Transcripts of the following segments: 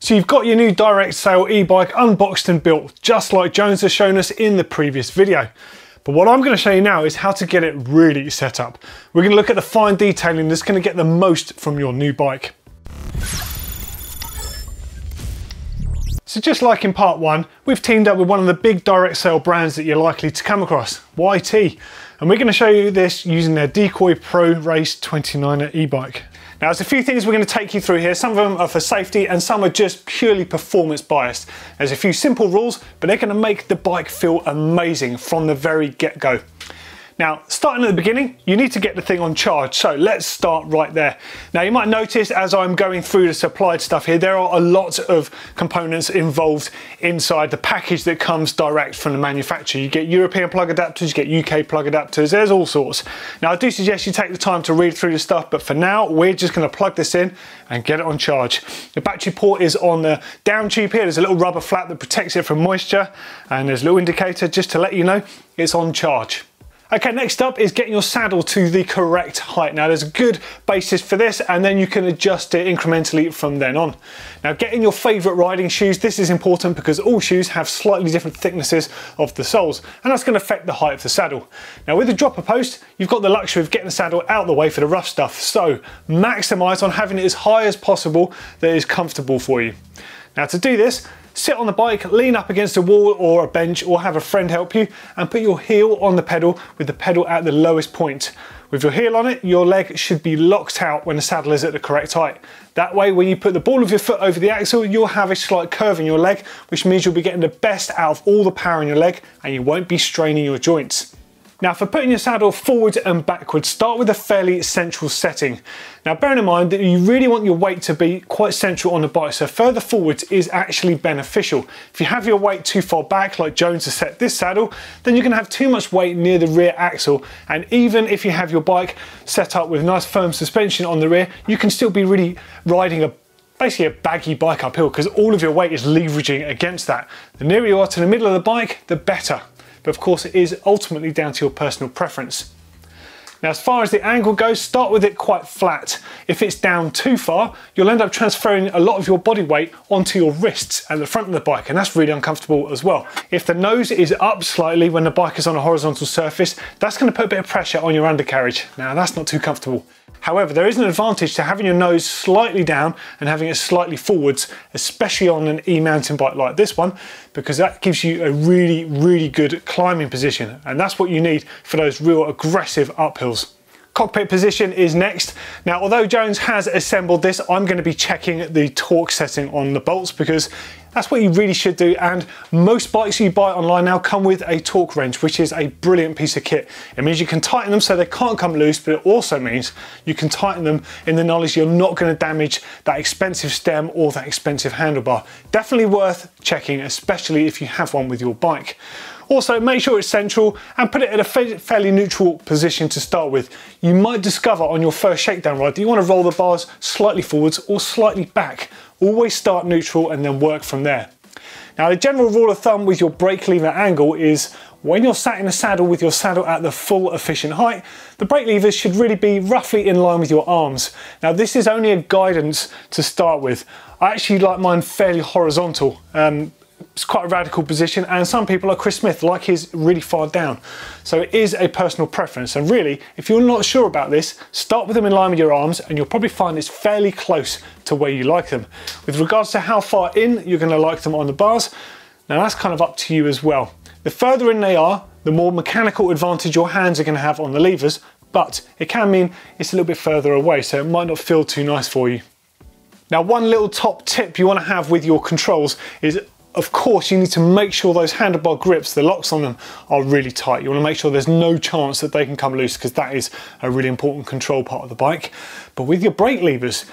So you've got your new direct sale e-bike unboxed and built, just like Jones has shown us in the previous video. But what I'm going to show you now is how to get it really set up. We're going to look at the fine detailing that's going to get the most from your new bike. So just like in part one, we've teamed up with one of the big direct sale brands that you're likely to come across, YT. And we're going to show you this using their Decoy Pro Race 29er e-bike. Now there's a few things we're going to take you through here. Some of them are for safety and some are just purely performance biased. There's a few simple rules, but they're going to make the bike feel amazing from the very get-go. Now, starting at the beginning, you need to get the thing on charge. So let's start right there. Now you might notice as I'm going through the supplied stuff here, there are a lot of components involved inside the package that comes direct from the manufacturer. You get European plug adapters, you get UK plug adapters, there's all sorts. Now I do suggest you take the time to read through the stuff, but for now, we're just gonna plug this in and get it on charge. The battery port is on the down tube here. There's a little rubber flap that protects it from moisture, and there's a little indicator just to let you know it's on charge. Okay, next up is getting your saddle to the correct height. Now there's a good basis for this and then you can adjust it incrementally from then on. Now getting your favourite riding shoes, this is important because all shoes have slightly different thicknesses of the soles and that's going to affect the height of the saddle. Now with the dropper post, you've got the luxury of getting the saddle out of the way for the rough stuff, so maximise on having it as high as possible that is comfortable for you. Now to do this, sit on the bike, lean up against a wall or a bench or have a friend help you and put your heel on the pedal with the pedal at the lowest point. With your heel on it, your leg should be locked out when the saddle is at the correct height. That way, when you put the ball of your foot over the axle, you'll have a slight curve in your leg, which means you'll be getting the best out of all the power in your leg and you won't be straining your joints. Now for putting your saddle forward and backwards, start with a fairly central setting. Now bearing in mind that you really want your weight to be quite central on the bike, so further forwards is actually beneficial. If you have your weight too far back, like Jones has set this saddle, then you're going to have too much weight near the rear axle, and even if you have your bike set up with nice firm suspension on the rear, you can still be really riding basically a baggy bike uphill because all of your weight is leveraging against that. The nearer you are to the middle of the bike, the better. But of course it is ultimately down to your personal preference. Now as far as the angle goes, start with it quite flat. If it's down too far, you'll end up transferring a lot of your body weight onto your wrists at the front of the bike, and that's really uncomfortable as well. If the nose is up slightly when the bike is on a horizontal surface, that's going to put a bit of pressure on your undercarriage. Now that's not too comfortable. However, there is an advantage to having your nose slightly down and having it slightly forwards, especially on an e-mountain bike like this one, because that gives you a really, really good climbing position. And that's what you need for those real aggressive uphills. Cockpit position is next. Now, although Jones has assembled this, I'm going to be checking the torque setting on the bolts because that's what you really should do, and most bikes you buy online now come with a torque wrench, which is a brilliant piece of kit. It means you can tighten them so they can't come loose, but it also means you can tighten them in the knowledge you're not going to damage that expensive stem or that expensive handlebar. Definitely worth checking, especially if you have one with your bike. Also, make sure it's central and put it at a fairly neutral position to start with. You might discover on your first shakedown ride that you want to roll the bars slightly forwards or slightly back. Always start neutral and then work from there. Now, the general rule of thumb with your brake lever angle is when you're sat in a saddle with your saddle at the full efficient height, the brake levers should really be roughly in line with your arms. Now, this is only a guidance to start with. I actually like mine fairly horizontal. It's quite a radical position, and some people, like Chris Smith, like his really far down. So it is a personal preference, and really, if you're not sure about this, start with them in line with your arms and you'll probably find it's fairly close to where you like them. With regards to how far in you're going to like them on the bars, now that's kind of up to you as well. The further in they are, the more mechanical advantage your hands are going to have on the levers, but it can mean it's a little bit further away, so it might not feel too nice for you. Now, one little top tip you want to have with your controls is, of course, you need to make sure those handlebar grips, the locks on them, are really tight. You want to make sure there's no chance that they can come loose, because that is a really important control part of the bike. But with your brake levers,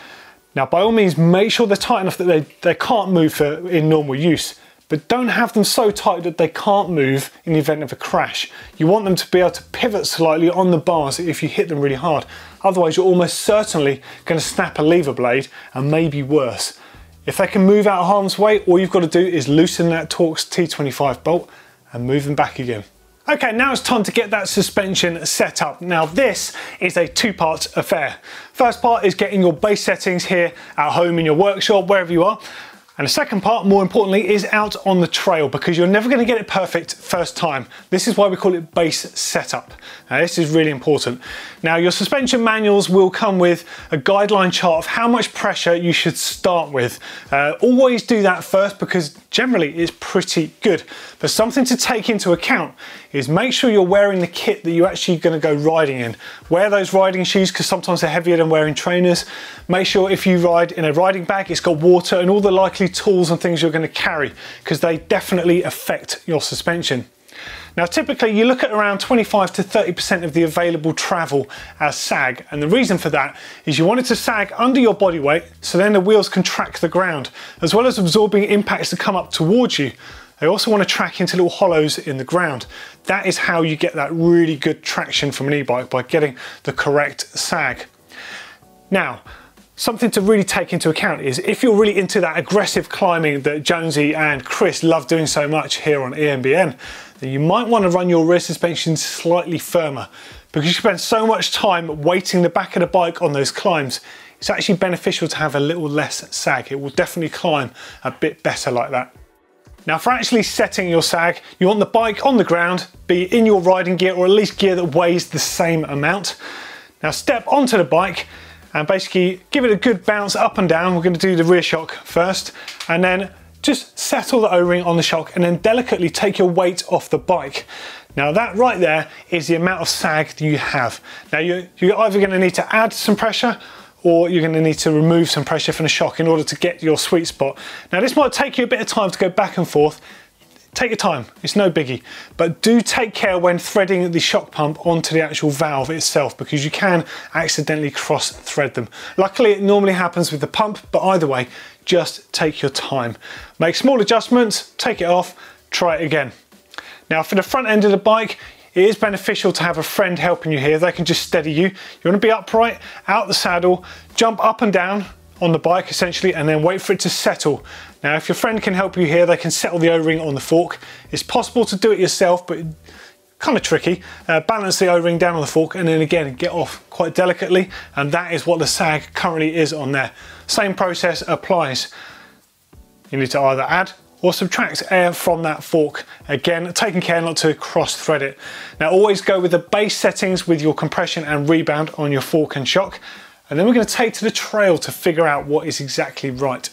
now by all means make sure they're tight enough that they can't move in normal use, but don't have them so tight that they can't move in the event of a crash. You want them to be able to pivot slightly on the bars if you hit them really hard. Otherwise, you're almost certainly going to snap a lever blade, and maybe worse. If they can move out of harm's way, all you've got to do is loosen that Torx T25 bolt and move them back again. Okay, now it's time to get that suspension set up. Now this is a two-part affair. First part is getting your base settings here at home, in your workshop, wherever you are. And the second part, more importantly, is out on the trail, because you're never going to get it perfect first time. This is why we call it base setup. Now, this is really important. Now, your suspension manuals will come with a guideline chart of how much pressure you should start with. Always do that first, because generally it's pretty good. But something to take into account is make sure you're wearing the kit that you're actually going to go riding in. Wear those riding shoes, because sometimes they're heavier than wearing trainers. Make sure if you ride in a riding bag, it's got water and all the likely tools and things you're going to carry, because they definitely affect your suspension. Now, typically you look at around 25 to 30% of the available travel as sag, and the reason for that is you want it to sag under your body weight, so then the wheels can track the ground, as well as absorbing impacts that come up towards you. They also want to track into little hollows in the ground. That is how you get that really good traction from an e-bike, by getting the correct sag. Now, something to really take into account is if you're really into that aggressive climbing that Jonesy and Chris love doing so much here on EMBN, then you might want to run your rear suspension slightly firmer, because you spend so much time weighting the back of the bike on those climbs. It's actually beneficial to have a little less sag. It will definitely climb a bit better like that. Now, for actually setting your sag, you want the bike on the ground, be in your riding gear, or at least gear that weighs the same amount. Now, step onto the bike and basically give it a good bounce up and down. We're going to do the rear shock first, and then just settle the O-ring on the shock, and then delicately take your weight off the bike. Now, that right there is the amount of sag that you have. Now, you're either going to need to add some pressure, or you're going to need to remove some pressure from the shock in order to get your sweet spot. Now, this might take you a bit of time to go back and forth. Take your time, it's no biggie, but do take care when threading the shock pump onto the actual valve itself, because you can accidentally cross thread them. Luckily, it normally happens with the pump, but either way, just take your time. Make small adjustments, take it off, try it again. Now, for the front end of the bike, it is beneficial to have a friend helping you here. They can just steady you. You want to be upright, out the saddle, jump up and down on the bike essentially, and then wait for it to settle. Now, if your friend can help you here, they can settle the O-ring on the fork. It's possible to do it yourself, but kind of tricky. Balance the O-ring down on the fork, and then again, get off quite delicately, and that is what the sag currently is on there. Same process applies. You need to either add or subtract air from that fork. Again, taking care not to cross thread it. Now, always go with the base settings with your compression and rebound on your fork and shock. And then we're going to take to the trail to figure out what is exactly right.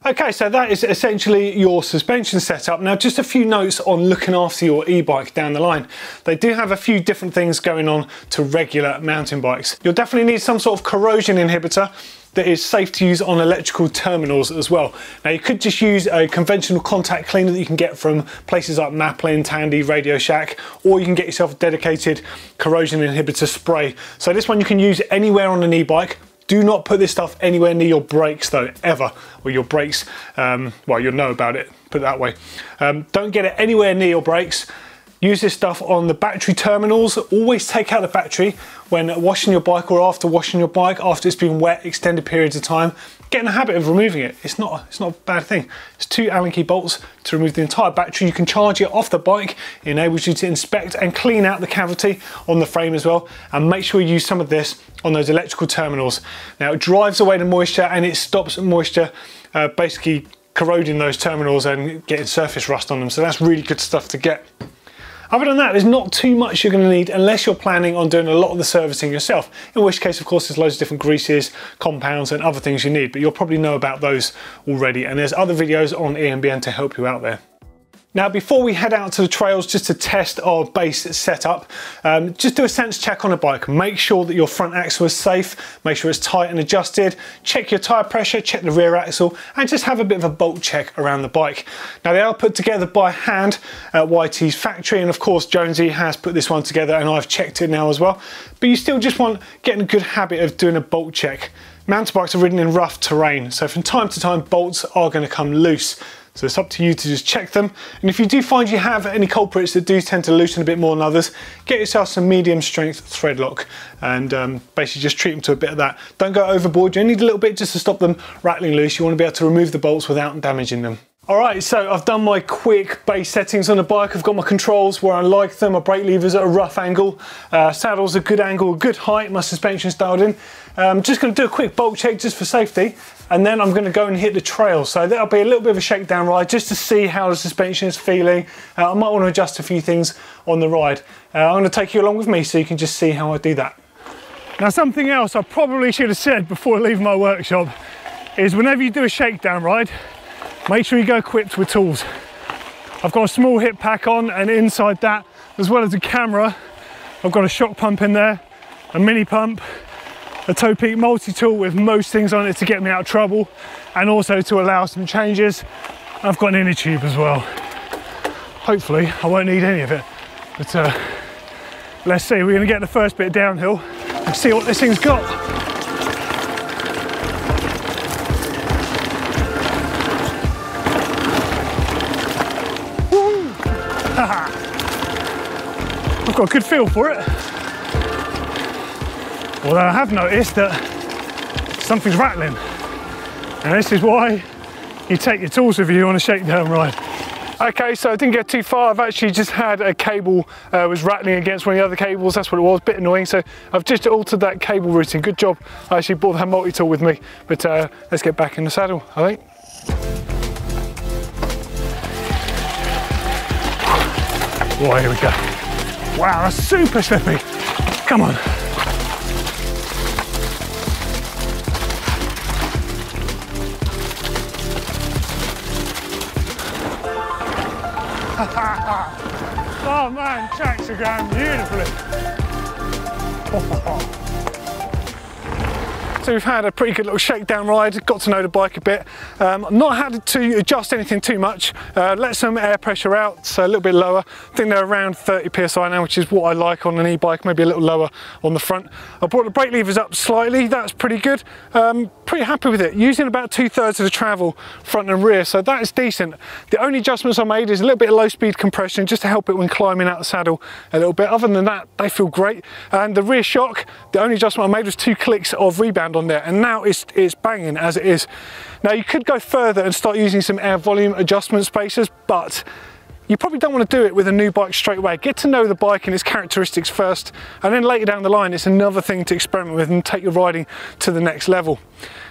Okay, so that is essentially your suspension setup. Now, just a few notes on looking after your e-bike down the line. They do have a few different things going on to regular mountain bikes. You'll definitely need some sort of corrosion inhibitor that is safe to use on electrical terminals as well. Now, you could just use a conventional contact cleaner that you can get from places like Maplin, Tandy, Radio Shack, or you can get yourself a dedicated corrosion inhibitor spray. So this one you can use anywhere on an e-bike. Do not put this stuff anywhere near your brakes though, ever. Or your brakes, well, you'll know about it, put it that way. Don't get it anywhere near your brakes. Use this stuff on the battery terminals. Always take out the battery when washing your bike, or after washing your bike, after it's been wet extended periods of time. Get in the habit of removing it. It's not a bad thing. It's 2 Allen key bolts to remove the entire battery. You can charge it off the bike. It enables you to inspect and clean out the cavity on the frame as well. And make sure you use some of this on those electrical terminals. Now, it drives away the moisture, and it stops moisture basically corroding those terminals and getting surface rust on them. So that's really good stuff to get. Other than that, there's not too much you're going to need unless you're planning on doing a lot of the servicing yourself, in which case, of course, there's loads of different greases, compounds and other things you need, but you'll probably know about those already, and there's other videos on EMBN to help you out there. Now, before we head out to the trails just to test our base setup, just do a sense check on the bike. Make sure that your front axle is safe, make sure it's tight and adjusted, check your tyre pressure, check the rear axle, and just have a bit of a bolt check around the bike. Now, they are put together by hand at YT's factory, and of course Jonesy has put this one together, and I've checked it now as well. But you still just want getting a good habit of doing a bolt check. Mountain bikes are ridden in rough terrain, so from time to time bolts are going to come loose. So it's up to you to just check them. And if you do find you have any culprits that do tend to loosen a bit more than others, get yourself some medium strength thread lock and basically just treat them to a bit of that. Don't go overboard, you only need a little bit just to stop them rattling loose. You want to be able to remove the bolts without damaging them. Alright, so I've done my quick base settings on the bike. I've got my controls where I like them, my brake levers at a rough angle, saddle's a good angle, good height, my suspension's dialed in. Just going to do a quick bolt check just for safety. and then I'm going to go and hit the trail. So that'll be a little bit of a shakedown ride just to see how the suspension is feeling. I might want to adjust a few things on the ride. I'm going to take you along with me so you can just see how I do that. Now, something else I probably should have said before leaving my workshop is whenever you do a shakedown ride, make sure you go equipped with tools. I've got a small hip pack on, and inside that, as well as a camera, I've got a shock pump in there, a mini pump, a toe peak multi-tool with most things on it to get me out of trouble, and also to allow some changes. I've got an inner tube as well. Hopefully I won't need any of it, but let's see. We're going to get the first bit downhill and see what this thing's got. Woo! I've got a good feel for it. Although I have noticed that something's rattling. And this is why you take your tools with you on a shakedown ride. Okay, so I didn't get too far. I've actually just had a cable was rattling against one of the other cables. That's what it was, a bit annoying. So I've just altered that cable routing. Good job. I actually brought that multi-tool with me. But let's get back in the saddle, I think. Right, here we go. Wow, that's super slippy. Come on. Oh man, tracks are going beautifully. So we've had a pretty good little shakedown ride, got to know the bike a bit. Not had to adjust anything too much, let some air pressure out, so a little bit lower. I think they're around 30 psi now, which is what I like on an e-bike, maybe a little lower on the front. I brought the brake levers up slightly, that's pretty good. Pretty happy with it, using about 2/3 of the travel front and rear, so that is decent. The only adjustments I made is a little bit of low speed compression just to help it when climbing out the saddle a little bit. Other than that, they feel great. And the rear shock, the only adjustment I made was 2 clicks of rebound on there, and now it's banging as it is. Now you could go further and start using some air volume adjustment spacers, but you probably don't want to do it with a new bike straight away. Get to know the bike and its characteristics first, and then later down the line it's another thing to experiment with and take your riding to the next level.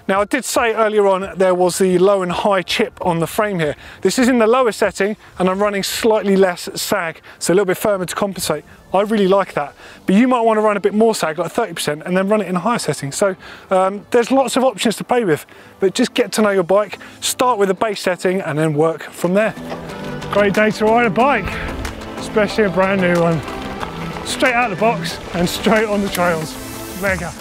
Now I did say earlier on there was the low and high chip on the frame here. This is in the lower setting and I'm running slightly less sag, so a little bit firmer to compensate. I really like that, but you might want to run a bit more sag, like 30%, and then run it in a higher setting. So there's lots of options to play with, but just get to know your bike, start with a base setting and then work from there. Great day to ride a bike, especially a brand new one. Straight out of the box and straight on the trails. Mega.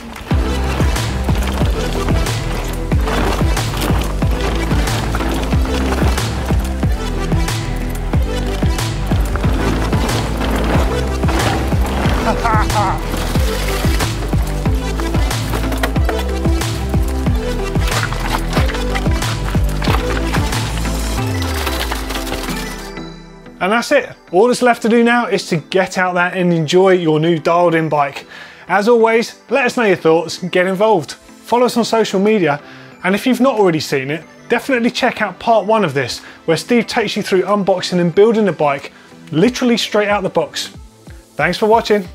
And that's it. All that's left to do now is to get out there and enjoy your new dialed in bike. As always, let us know your thoughts and get involved. Follow us on social media, and if you've not already seen it, definitely check out part 1 of this, where Steve takes you through unboxing and building the bike, literally straight out the box. Thanks for watching.